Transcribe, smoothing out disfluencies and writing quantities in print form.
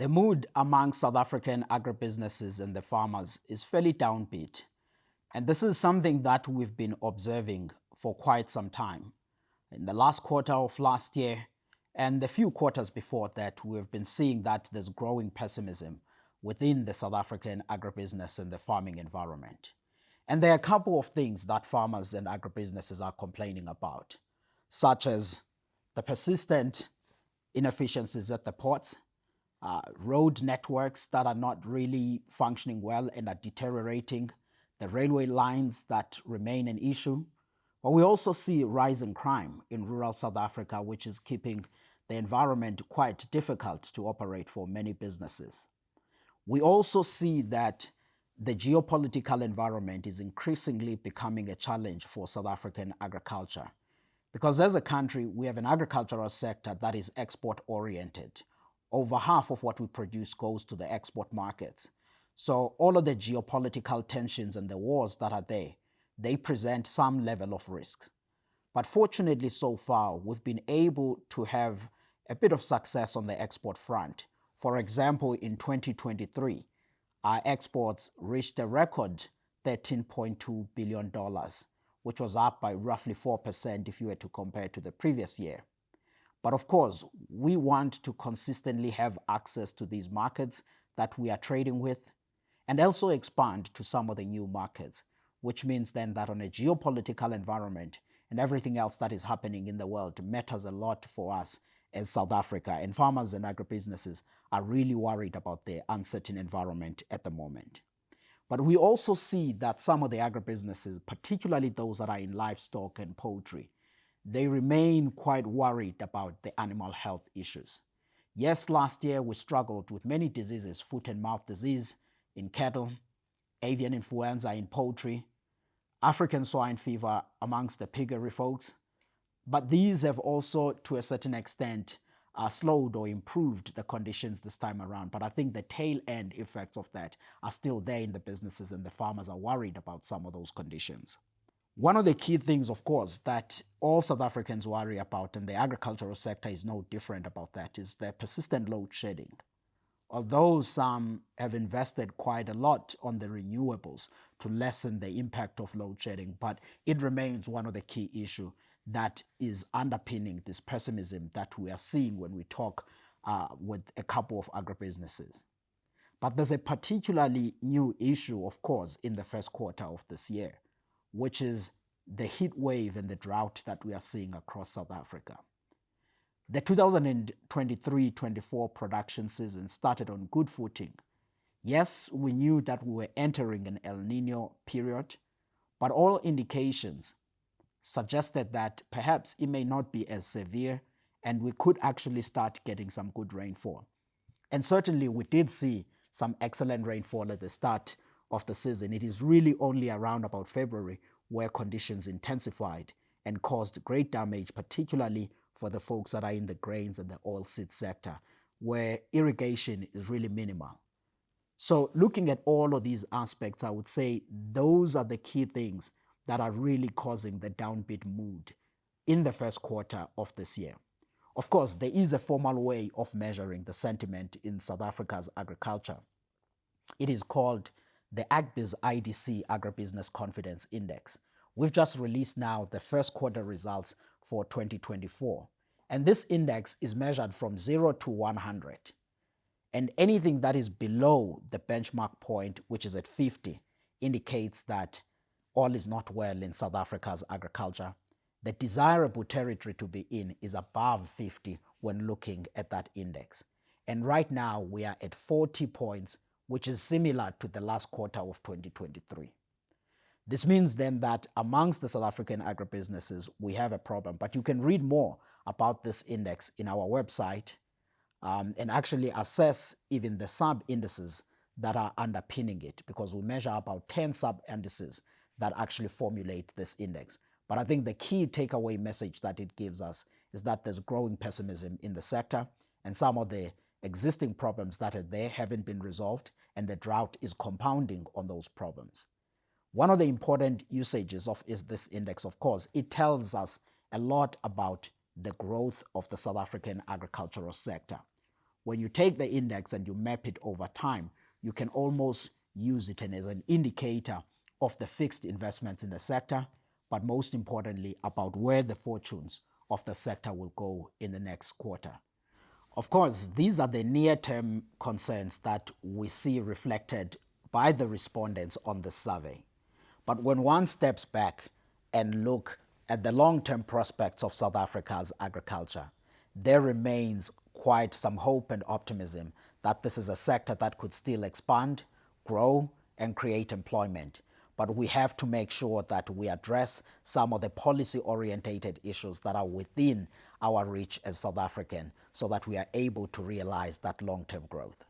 The mood among South African agribusinesses and the farmers is fairly downbeat. And this is something that we've been observing for quite some time. In the last quarter of last year and the few quarters before that, we've been seeing that there's growing pessimism within the South African agribusiness and the farming environment. And there are a couple of things that farmers and agribusinesses are complaining about, such as the persistent inefficiencies at the ports, road networks that are not really functioning well and are deteriorating, the railway lines that remain an issue. But we also see rising crime in rural South Africa, which is keeping the environment quite difficult to operate for many businesses. We also see that the geopolitical environment is increasingly becoming a challenge for South African agriculture. Because as a country, we have an agricultural sector that is export-oriented. Over half of what we produce goes to the export markets. So all of the geopolitical tensions and the wars that are there, they present some level of risk. But fortunately, so far, we've been able to have a bit of success on the export front. For example, in 2023, our exports reached a record $13.2 billion, which was up by roughly 4% if you were to compare to the previous year. But of course, we want to consistently have access to these markets that we are trading with and also expand to some of the new markets, which means then that on a geopolitical environment and everything else that is happening in the world matters a lot for us as South Africa, and farmers and agribusinesses are really worried about the uncertain environment at the moment. But we also see that some of the agribusinesses, particularly those that are in livestock and poultry, they remain quite worried about the animal health issues. Yes, last year we struggled with many diseases, foot and mouth disease in cattle, avian influenza in poultry, African swine fever amongst the piggery folks. But these have also, to a certain extent, slowed or improved the conditions this time around. But I think the tail end effects of that are still there in the businesses, and the farmers are worried about some of those conditions. One of the key things, of course, that all South Africans worry about, and the agricultural sector is no different about that, is the persistent load shedding. Although some have invested quite a lot on the renewables to lessen the impact of load shedding, but it remains one of the key issues that is underpinning this pessimism that we are seeing when we talk with a couple of agribusinesses. But there's a particularly new issue, of course, in the first quarter of this year, which is the heat wave and the drought that we are seeing across South Africa. The 2023-24 production season started on good footing. Yes, we knew that we were entering an El Niño period, but all indications suggested that perhaps it may not be as severe and we could actually start getting some good rainfall. And certainly we did see some excellent rainfall at the start of the season. It is really only around about February where conditions intensified and caused great damage, particularly for the folks that are in the grains and the oilseed sector, where irrigation is really minimal. So looking at all of these aspects, I would say those are the key things that are really causing the downbeat mood in the first quarter of this year. Of course, there is a formal way of measuring the sentiment in South Africa's agriculture. It is called the Agbiz IDC Agribusiness Confidence Index. We've just released now the first quarter results for 2024. And this index is measured from 0 to 100. And anything that is below the benchmark point, which is at 50, indicates that all is not well in South Africa's agriculture. The desirable territory to be in is above 50 when looking at that index. And right now we are at 40 points, which is similar to the last quarter of 2023. This means then that amongst the South African agribusinesses, we have a problem. But you can read more about this index in our website and actually assess even the sub-indices that are underpinning it, because we measure about 10 sub-indices that actually formulate this index. But I think the key takeaway message that it gives us is that there's growing pessimism in the sector, and some of the existing problems that are there haven't been resolved, and the drought is compounding on those problems. One of the important usages of this index, of course, it tells us a lot about the growth of the South African agricultural sector. When you take the index and you map it over time, you can almost use it as an indicator of the fixed investments in the sector, but most importantly, about where the fortunes of the sector will go in the next quarter. Of course, these are the near-term concerns that we see reflected by the respondents on the survey. But when one steps back and look at the long-term prospects of South Africa's agriculture, there remains quite some hope and optimism that this is a sector that could still expand, grow, and create employment. But we have to make sure that we address some of the policy-orientated issues that are within our reach as South African so that we are able to realize that long-term growth.